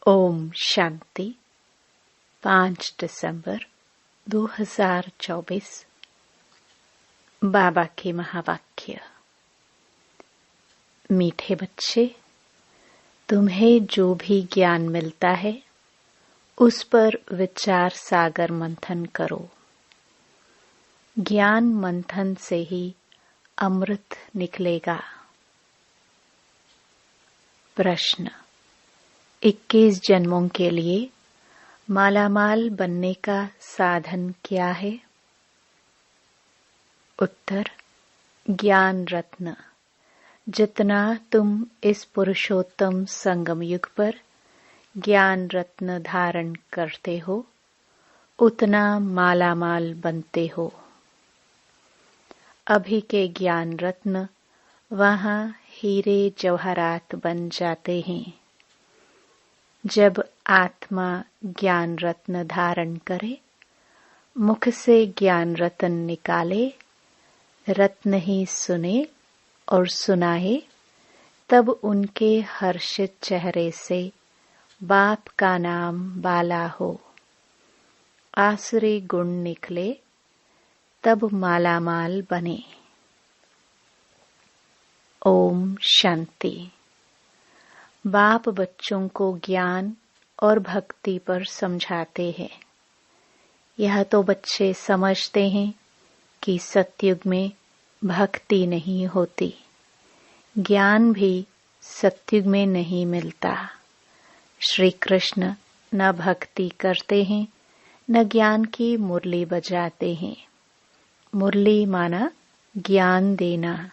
ओम शांति। 5 दिसंबर 2024। बाबा के महावाक्य। मीठे बच्चे, तुम्हें जो भी ज्ञान मिलता है उस पर विचार सागर मंथन करो। ज्ञान मंथन से ही अमृत निकलेगा। प्रश्न। 21 जन्मों के लिए मालामाल बनने का साधन क्या है? उत्तर। ज्ञान रत्न। जितना तुम इस पुरुषोत्तम संगम युग पर ज्ञान रत्न धारण करते हो, उतना मालामाल बनते हो। अभी के ज्ञान रत्न वहां हीरे जवाहरात बन जाते हैं। जब आत्मा ज्ञान रत्न धारण करे, मुख से ज्ञान रत्न निकाले, रत्न ही सुने और सुनाए, तब उनके हर्षित चेहरे से बाप का नाम बाला हो। आसुरी गुण निकले, तब मालामाल बने। ओम शांति। बाप बच्चों को ज्ञान और भक्ति पर समझाते हैं। यह तो बच्चे समझते हैं कि सतयुग में भक्ति नहीं होती, ज्ञान भी सतयुग में नहीं मिलता। श्री कृष्ण न भक्ति करते हैं, न ज्ञान की मुरली बजाते हैं। मुरली माना ज्ञान देना,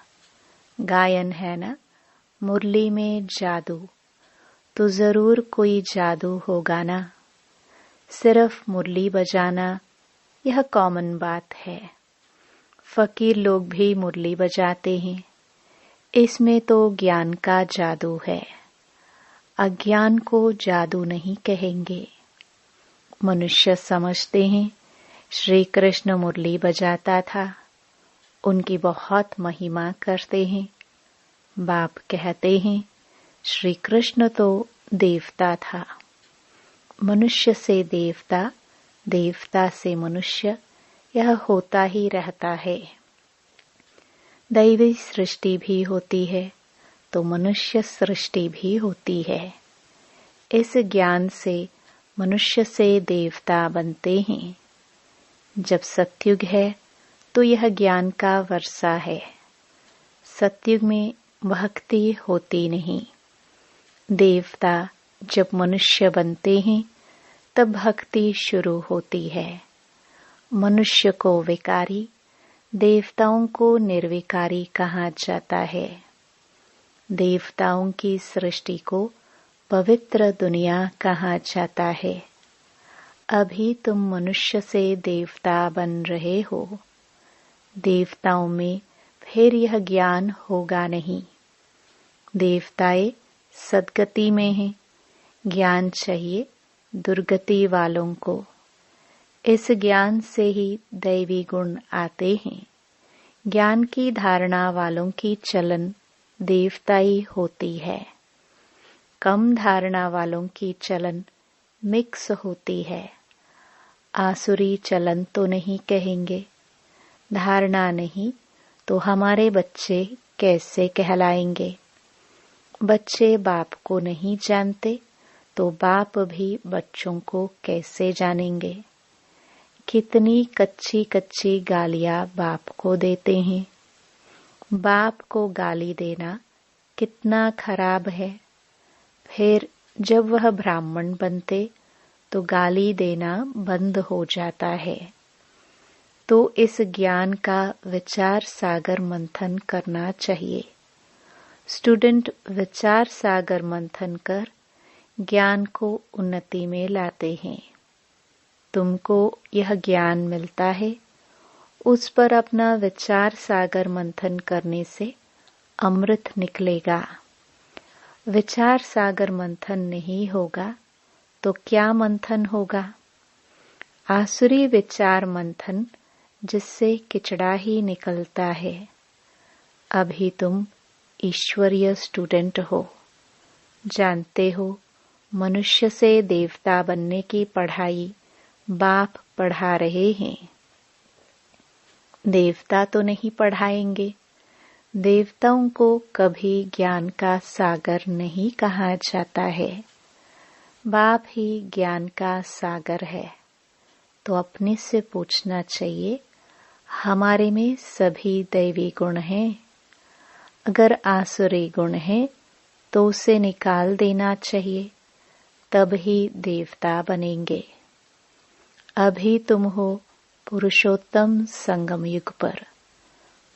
गायन है ना मुरली में जादू, तो जरूर कोई जादू होगा ना। सिर्फ मुरली बजाना यह कॉमन बात है। फकीर लोग भी मुरली बजाते हैं, इसमें तो ज्ञान का जादू है। अज्ञान को जादू नहीं कहेंगे। मनुष्य समझते हैं श्री कृष्ण मुरली बजाता था, उनकी बहुत महिमा करते हैं। बाप कहते हैं श्री कृष्ण तो देवता था। मनुष्य से देवता, देवता से मनुष्य, यह होता ही रहता है। दैवी सृष्टि भी होती है तो मनुष्य सृष्टि भी होती है। इस ज्ञान से मनुष्य से देवता बनते हैं। जब सतयुग है तो यह ज्ञान का वर्षा है। सतयुग में भक्ति होती नहीं। देवता जब मनुष्य बनते हैं तब भक्ति शुरू होती है। मनुष्य को विकारी, देवताओं को निर्विकारी कहा जाता है। देवताओं की सृष्टि को पवित्र दुनिया कहा जाता है। अभी तुम मनुष्य से देवता बन रहे हो। देवताओं में फिर यह ज्ञान होगा नहीं। देवताएं सद्गति में हैं, ज्ञान चाहिए दुर्गति वालों को। इस ज्ञान से ही दैवी गुण आते हैं। ज्ञान की धारणा वालों की चलन देवताई होती है। कम धारणा वालों की चलन मिक्स होती है। आसुरी चलन तो नहीं कहेंगे। धारणा नहीं तो हमारे बच्चे कैसे कहलाएंगे? बच्चे बाप को नहीं जानते तो बाप भी बच्चों को कैसे जानेंगे? कितनी कच्ची कच्ची गालियां बाप को देते हैं। बाप को गाली देना कितना खराब है। फिर जब वह ब्राह्मण बनते तो गाली देना बंद हो जाता है। तो इस ज्ञान का विचार सागर मंथन करना चाहिए। स्टूडेंट विचार सागर मंथन कर ज्ञान को उन्नति में लाते हैं। तुमको यह ज्ञान मिलता है, उस पर अपना विचार सागर मंथन करने से अमृत निकलेगा। विचार सागर मंथन नहीं होगा तो क्या मंथन होगा? आसुरी विचार मंथन, जिससे किचड़ा ही निकलता है। अभी तुम ईश्वरीय स्टूडेंट हो, जानते हो मनुष्य से देवता बनने की पढ़ाई बाप पढ़ा रहे हैं। देवता तो नहीं पढ़ाएंगे। देवताओं को कभी ज्ञान का सागर नहीं कहा जाता है। बाप ही ज्ञान का सागर है। तो अपने से पूछना चाहिए, हमारे में सभी दैवी गुण हैं। अगर आसुरी गुण है तो उसे निकाल देना चाहिए, तब ही देवता बनेंगे। अभी तुम हो पुरुषोत्तम संगम युग पर।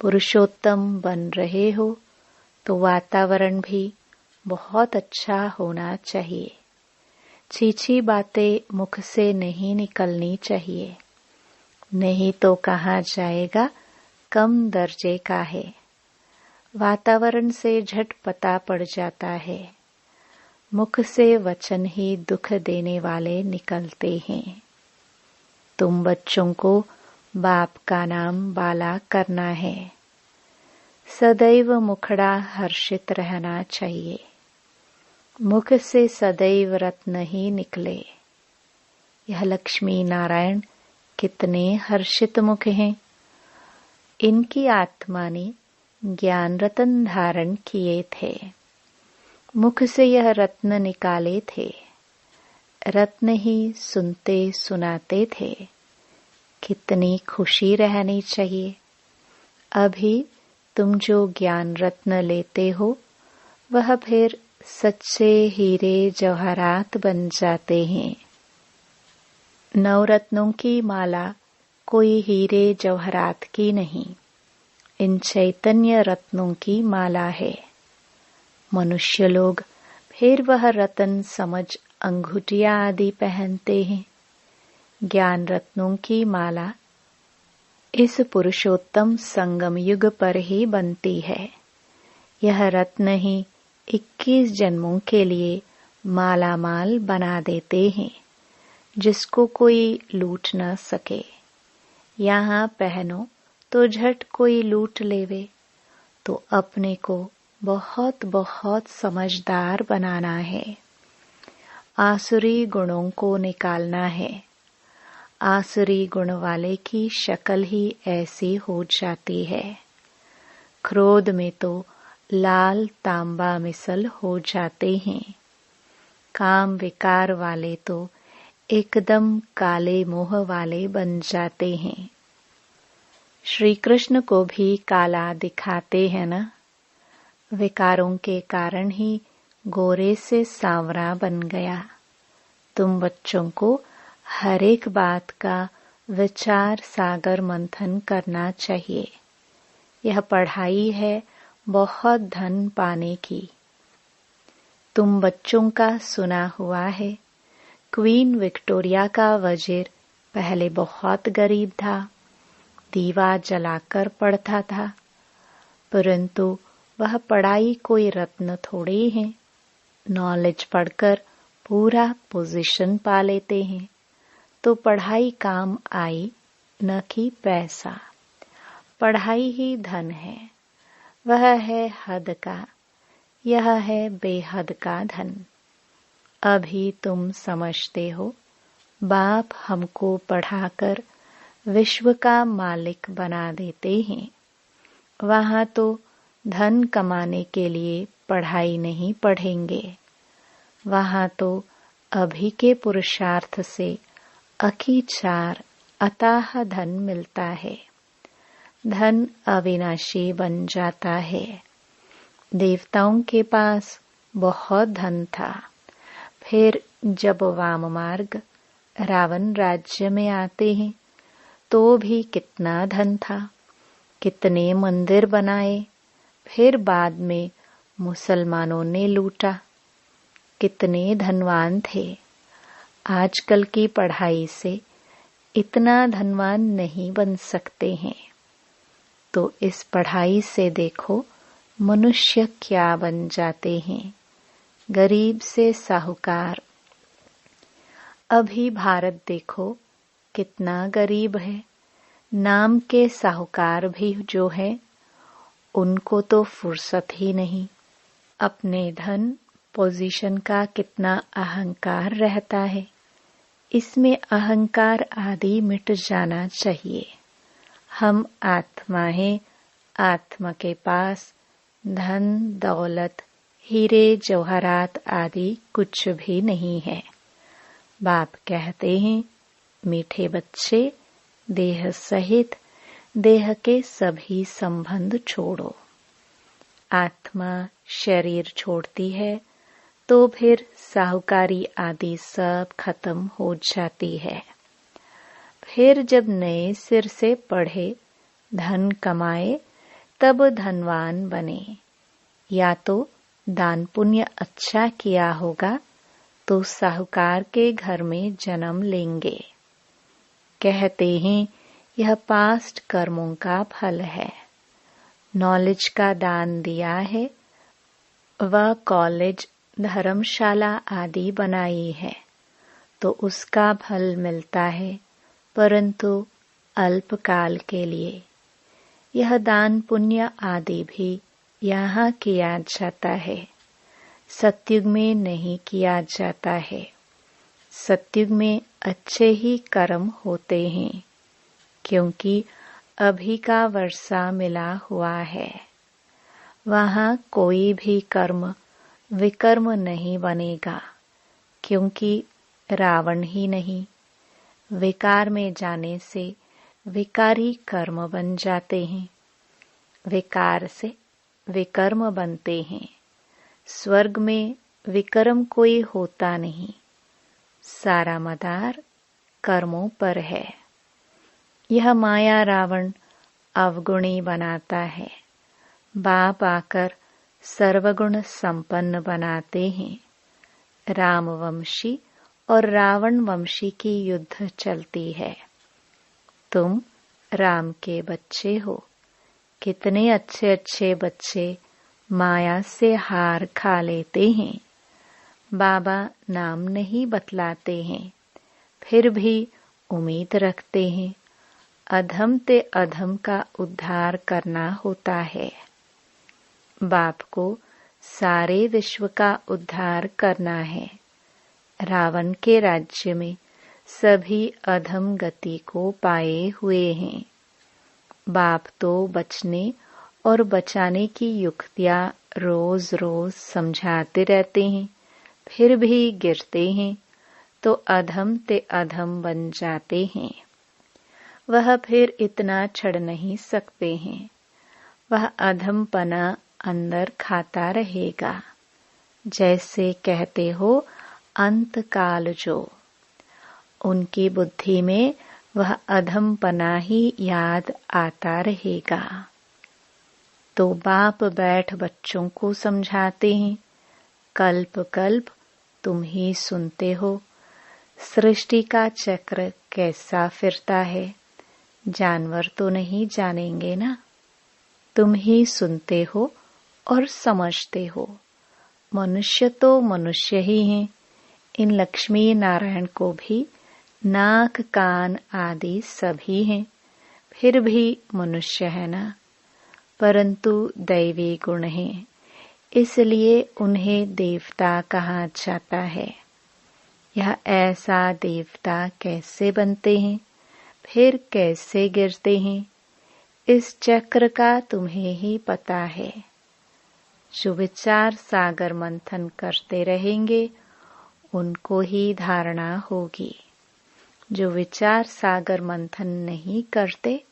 पुरुषोत्तम बन रहे हो तो वातावरण भी बहुत अच्छा होना चाहिए। छीछी बातें मुख से नहीं निकलनी चाहिए, नहीं तो कहा जाएगा कम दर्जे का है। वातावरण से झट पता पड़ जाता है। मुख से वचन ही दुख देने वाले निकलते हैं। तुम बच्चों को बाप का नाम बाला करना है। सदैव मुखड़ा हर्षित रहना चाहिए। मुख से सदैव रत्न ही निकले। यह लक्ष्मी नारायण कितने हर्षित मुख हैं। इनकी आत्मा ने ज्ञान रत्न धारण किए थे। मुख से यह रत्न निकाले थे। रत्न ही सुनते सुनाते थे। कितनी खुशी रहनी चाहिए। अभी तुम जो ज्ञान रत्न लेते हो वह फिर सच्चे हीरे जवाहरात बन जाते हैं। नवरत्नों की माला कोई हीरे जवाहरात की नहीं, इन चैतन्य रत्नों की माला है। मनुष्य लोग फिर वह रत्न समझ अंगूठियां आदि पहनते हैं। ज्ञान रत्नों की माला इस पुरुषोत्तम संगम युग पर ही बनती है। यह रत्न ही 21 जन्मों के लिए माला माल बना देते हैं, जिसको कोई लूट न सके। यहाँ पहनो तो झट कोई लूट लेवे। तो अपने को बहुत बहुत समझदार बनाना है। आसुरी गुणों को निकालना है। आसुरी गुण वाले की शक्ल ही ऐसी हो जाती है। क्रोध में तो लाल तांबा मिसल हो जाते हैं। काम विकार वाले तो एकदम काले मोह वाले बन जाते हैं। श्री कृष्ण को भी काला दिखाते हैं ना। विकारों के कारण ही गोरे से सांवरा बन गया। तुम बच्चों को हर एक बात का विचार सागर मंथन करना चाहिए। यह पढ़ाई है बहुत धन पाने की। तुम बच्चों का सुना हुआ है, क्वीन विक्टोरिया का वजीर पहले बहुत गरीब था। दीवा जलाकर पढ़ता था, परंतु वह पढ़ाई कोई रत्न थोड़ी है। नॉलेज पढ़कर पूरा पोजीशन पा लेते हैं। तो पढ़ाई काम आई, न कि पैसा। पढ़ाई ही धन है। वह है हद का, यह है बेहद का धन। अभी तुम समझते हो, बाप हमको पढ़ाकर विश्व का मालिक बना देते हैं। वहाँ तो धन कमाने के लिए पढ़ाई नहीं पढ़ेंगे। वहाँ तो अभी के पुरुषार्थ से अकीचार अताह धन मिलता है। धन अविनाशी बन जाता है। देवताओं के पास बहुत धन था। फिर जब वाम मार्ग रावण राज्य में आते हैं तो भी कितना धन था। कितने मंदिर बनाए। फिर बाद में मुसलमानों ने लूटा। कितने धनवान थे। आजकल की पढ़ाई से इतना धनवान नहीं बन सकते हैं। तो इस पढ़ाई से देखो मनुष्य क्या बन जाते हैं। गरीब से साहूकार। अभी भारत देखो कितना गरीब है। नाम के साहूकार भी जो है उनको तो फुर्सत ही नहीं। अपने धन पोजीशन का कितना अहंकार रहता है। इसमें अहंकार आदि मिट जाना चाहिए। हम आत्मा हैं। आत्मा के पास धन दौलत हीरे जवाहरात आदि कुछ भी नहीं है। बाप कहते हैं, मीठे बच्चे, देह सहित देह के सभी संबंध छोड़ो। आत्मा शरीर छोड़ती है तो फिर साहूकारी आदि सब खत्म हो जाती है। फिर जब नए सिर से पढ़े, धन कमाए, तब धनवान बने। या तो दान पुण्य अच्छा किया होगा तो साहूकार के घर में जन्म लेंगे। कहते हैं यह पास्ट कर्मों का फल है। नॉलेज का दान दिया है, वह कॉलेज धर्मशाला आदि बनाई है तो उसका फल मिलता है, परंतु अल्पकाल के लिए। यह दान पुण्य आदि भी यहाँ किया जाता है, सतयुग में नहीं किया जाता है। सतयुग में अच्छे ही कर्म होते हैं, क्योंकि अभी का वर्षा मिला हुआ है। वहाँ कोई भी कर्म विकर्म नहीं बनेगा, क्योंकि रावण ही नहीं। विकार में जाने से विकारी कर्म बन जाते हैं, विकार से विकर्म बनते हैं। स्वर्ग में विकर्म कोई होता नहीं, सारा मदार कर्मों पर है। यह माया रावण अवगुणी बनाता है। बाप आकर सर्वगुण संपन्न बनाते हैं। रामवंशी और रावण वंशी की युद्ध चलती है। तुम राम के बच्चे हो। कितने अच्छे अच्छे बच्चे माया से हार खा लेते हैं। बाबा नाम नहीं बतलाते हैं, फिर भी उम्मीद रखते हैं। अधम ते अधम का उद्धार करना होता है। बाप को सारे विश्व का उद्धार करना है। रावण के राज्य में सभी अधम गति को पाए हुए हैं। बाप तो बचने और बचाने की युक्तियां रोज रोज समझाते रहते हैं, फिर भी गिरते हैं तो अधम ते अधम बन जाते हैं। वह फिर इतना छड़ नहीं सकते हैं। वह अधमपना अंदर खाता रहेगा। जैसे कहते हो अंत काल जो, उनकी बुद्धि में वह अधमपना ही याद आता रहेगा। तो बाप बैठ बच्चों को समझाते हैं, कल्प कल्प तुम ही सुनते हो सृष्टि का चक्र कैसा फिरता है। जानवर तो नहीं जानेंगे ना, तुम ही सुनते हो और समझते हो। मनुष्य तो मनुष्य ही हैं। इन लक्ष्मी नारायण को भी नाक कान आदि सभी हैं, फिर भी मनुष्य है ना, परंतु दैवी गुण है, इसलिए उन्हें देवता कहा जाता है। यह ऐसा देवता कैसे बनते हैं, फिर कैसे गिरते हैं, इस चक्र का तुम्हें ही पता है। जो विचार सागर मंथन करते रहेंगे उनको ही धारणा होगी। जो विचार सागर मंथन नहीं करते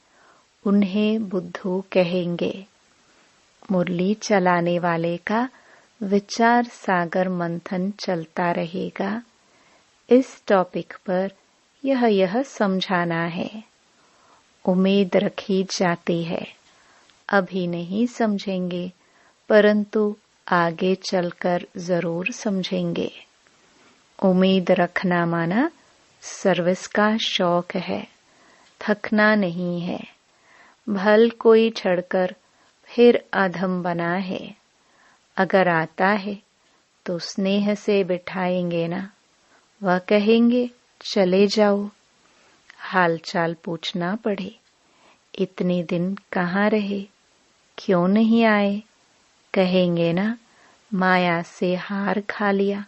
उन्हें बुद्धू कहेंगे। मुरली चलाने वाले का विचार सागर मंथन चलता रहेगा। इस टॉपिक पर यह समझाना है। उम्मीद रखी जाती है, अभी नहीं समझेंगे, परंतु आगे चलकर जरूर समझेंगे। उम्मीद रखना माना सर्विस का शौक है, थकना नहीं है। भल कोई छड़कर फिर अधम बना है, अगर आता है तो स्नेह से बिठाएंगे ना। वह कहेंगे चले जाओ, हालचाल पूछना पड़े, इतने दिन कहाँ रहे, क्यों नहीं आए, कहेंगे ना माया से हार खा लिया।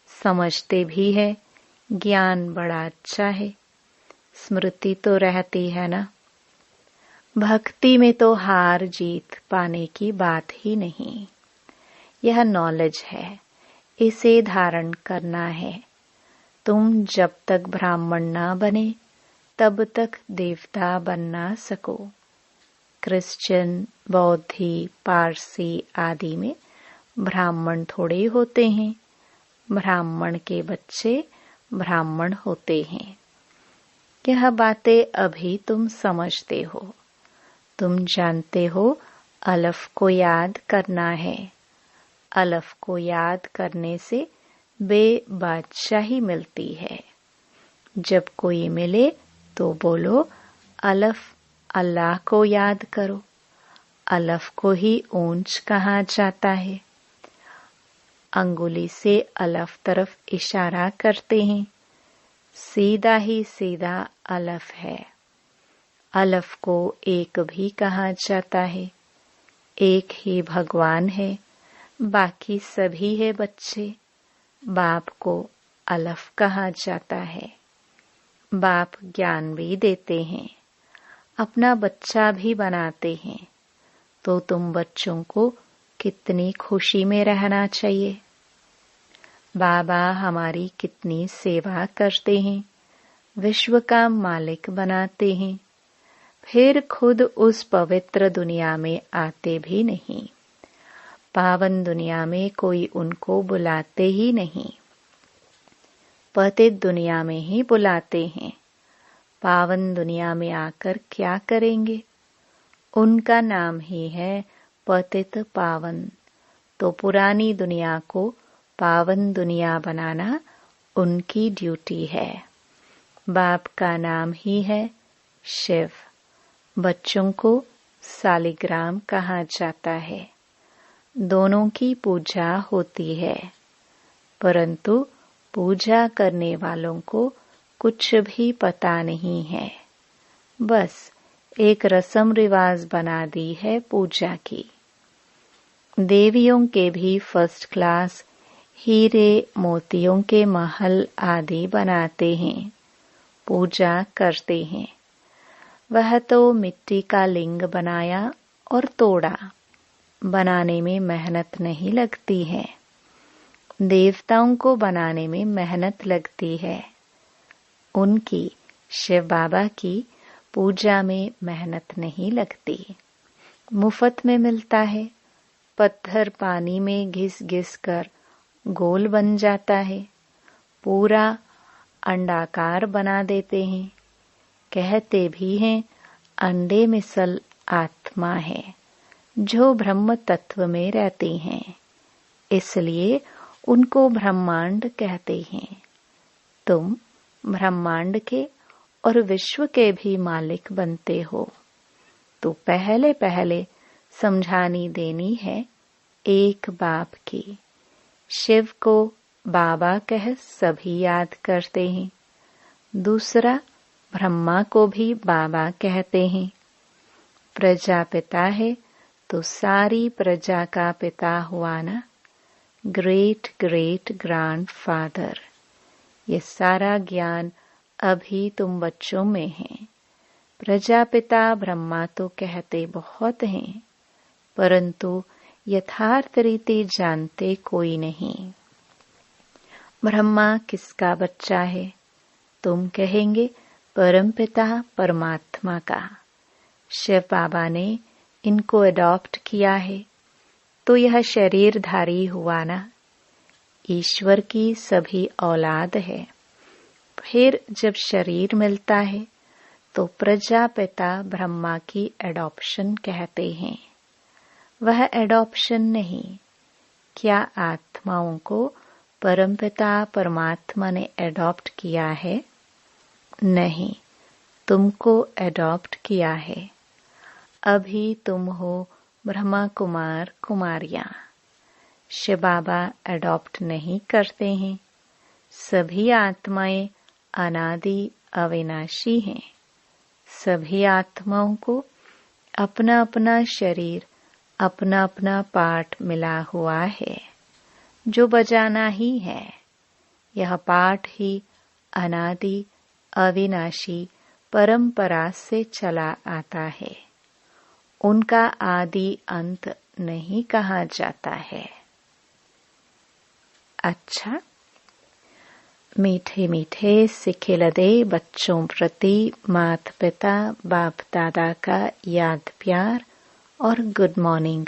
समझते भी है ज्ञान बड़ा अच्छा है, स्मृति तो रहती है ना। भक्ति में तो हार जीत पाने की बात ही नहीं। यह नॉलेज है, इसे धारण करना है। तुम जब तक ब्राह्मण ना बने तब तक देवता बन ना सको। क्रिश्चियन, बौद्धी, पारसी आदि में ब्राह्मण थोड़े होते हैं। ब्राह्मण के बच्चे ब्राह्मण होते हैं। यह बातें अभी तुम समझते हो। तुम जानते हो अलफ को याद करना है। अलफ को याद करने से बेबादशाही मिलती है। जब कोई मिले तो बोलो अलफ अल्लाह को याद करो। अलफ को ही ऊंच कहा जाता है। अंगुली से अलफ तरफ इशारा करते हैं। सीधा ही सीधा अलफ है। अलफ को एक भी कहा जाता है। एक ही भगवान है, बाकी सभी है बच्चे। बाप को अलफ कहा जाता है। बाप ज्ञान भी देते हैं, अपना बच्चा भी बनाते हैं। तो तुम बच्चों को कितनी खुशी में रहना चाहिए। बाबा हमारी कितनी सेवा करते हैं, विश्व का मालिक बनाते हैं, फिर खुद उस पवित्र दुनिया में आते भी नहीं। पावन दुनिया में कोई उनको बुलाते ही नहीं, पतित दुनिया में ही बुलाते हैं। पावन दुनिया में आकर क्या करेंगे? उनका नाम ही है पतित पावन। तो पुरानी दुनिया को पावन दुनिया बनाना उनकी ड्यूटी है। बाप का नाम ही है शिव। बच्चों को सालिग्राम कहा जाता है। दोनों की पूजा होती है, परंतु पूजा करने वालों को कुछ भी पता नहीं है। बस एक रस्म रिवाज बना दी है पूजा की। देवियों के भी फर्स्ट क्लास हीरे मोतियों के महल आदि बनाते हैं, पूजा करते हैं। वह तो मिट्टी का लिंग बनाया और तोड़ा, बनाने में मेहनत नहीं लगती है। देवताओं को बनाने में मेहनत लगती है। उनकी, शिव बाबा की पूजा में मेहनत नहीं लगती, मुफ्त में मिलता है। पत्थर पानी में घिस घिस कर गोल बन जाता है, पूरा अंडाकार बना देते हैं। कहते भी हैं अंडे मिसल आत्मा है जो ब्रह्म तत्व में रहती हैं, इसलिए उनको ब्रह्मांड कहते हैं। तुम ब्रह्मांड के और विश्व के भी मालिक बनते हो। तो पहले पहले समझानी देनी है एक बाप की। शिव को बाबा कह सभी याद करते हैं। दूसरा, ब्रह्मा को भी बाबा कहते हैं। प्रजापिता है तो सारी प्रजा का पिता हुआ ना, ग्रेट ग्रेट ग्रैंडफादर। ये सारा ज्ञान अभी तुम बच्चों में है। प्रजापिता ब्रह्मा तो कहते बहुत हैं, परंतु यथार्थ रीति जानते कोई नहीं। ब्रह्मा किसका बच्चा है? तुम कहेंगे परमपिता परमात्मा का। शिव बाबा ने इनको अडॉप्ट किया है, तो यह शरीरधारी हुआ ना। ईश्वर की सभी औलाद है। फिर जब शरीर मिलता है तो प्रजापिता ब्रह्मा की एडॉप्शन कहते हैं। वह एडॉप्शन नहीं। क्या आत्माओं को परमपिता परमात्मा ने एडॉप्ट किया है? नहीं, तुमको एडॉप्ट किया है। अभी तुम हो ब्रह्मा कुमार कुमारियां। शिव बाबा एडॉप्ट नहीं करते हैं। सभी आत्माएं अनादि अविनाशी हैं। सभी आत्माओं को अपना अपना शरीर, अपना अपना पार्ट मिला हुआ है। जो बजाना ही है। यह पाठ ही अनादि अविनाशी परंपरा से चला आता है। उनका आदि अंत नहीं कहा जाता है। अच्छा, मीठे मीठे सिखिलदे बच्चों प्रति माता पिता बाप दादा का याद प्यार और गुड मॉर्निंग।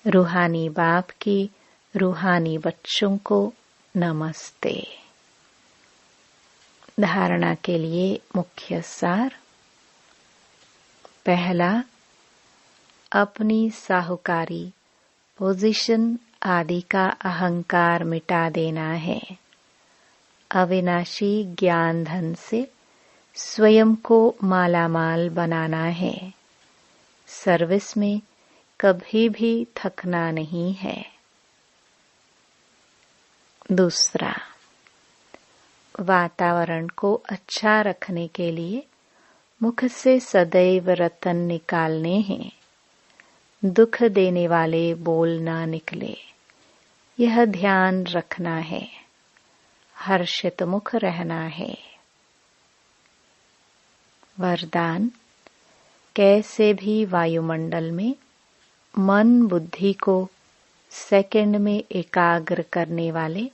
रूहानी बाप की रूहानी बच्चों को नमस्ते। धारणा के लिए मुख्य सार। पहला, अपनी साहूकारी पोजीशन आदि का अहंकार मिटा देना है। अविनाशी ज्ञान धन से स्वयं को मालामाल बनाना है। सर्विस में कभी भी थकना नहीं है। दूसरा, वातावरण को अच्छा रखने के लिए मुख से सदैव रतन निकालने हैं। दुख देने वाले बोल ना निकले, यह ध्यान रखना है। हर्षित मुख रहना है। वरदान, कैसे भी वायुमंडल में मन बुद्धि को सेकंड में एकाग्र करने वाले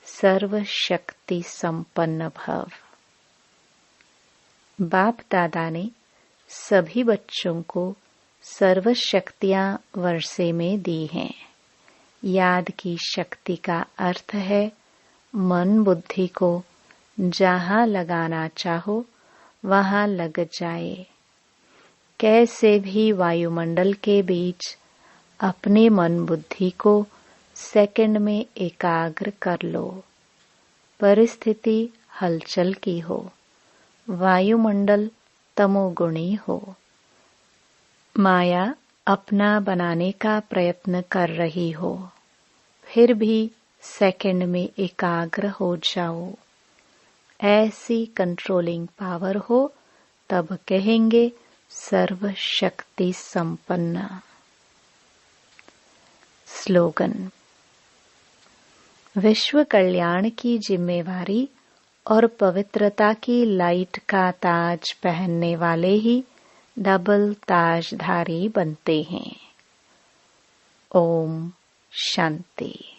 सर्व शक्ति संपन्न भव। बाप दादा ने सभी बच्चों को सर्व शक्तियां वर्षे में दी हैं। याद की शक्ति का अर्थ है मन बुद्धि को जहां लगाना चाहो वहां लग जाए। कैसे भी वायुमंडल के बीच अपने मन बुद्धि को सेकंड में एकाग्र कर लो। परिस्थिति हलचल की हो, वायुमंडल तमोगुणी हो, माया अपना बनाने का प्रयत्न कर रही हो, फिर भी सेकंड में एकाग्र हो जाओ। ऐसी कंट्रोलिंग पावर हो तब कहेंगे सर्व शक्ति संपन्न। स्लोगन, विश्व कल्याण की जिम्मेवारी और पवित्रता की लाइट का ताज पहनने वाले ही डबल ताजधारी बनते हैं। ओम शांति।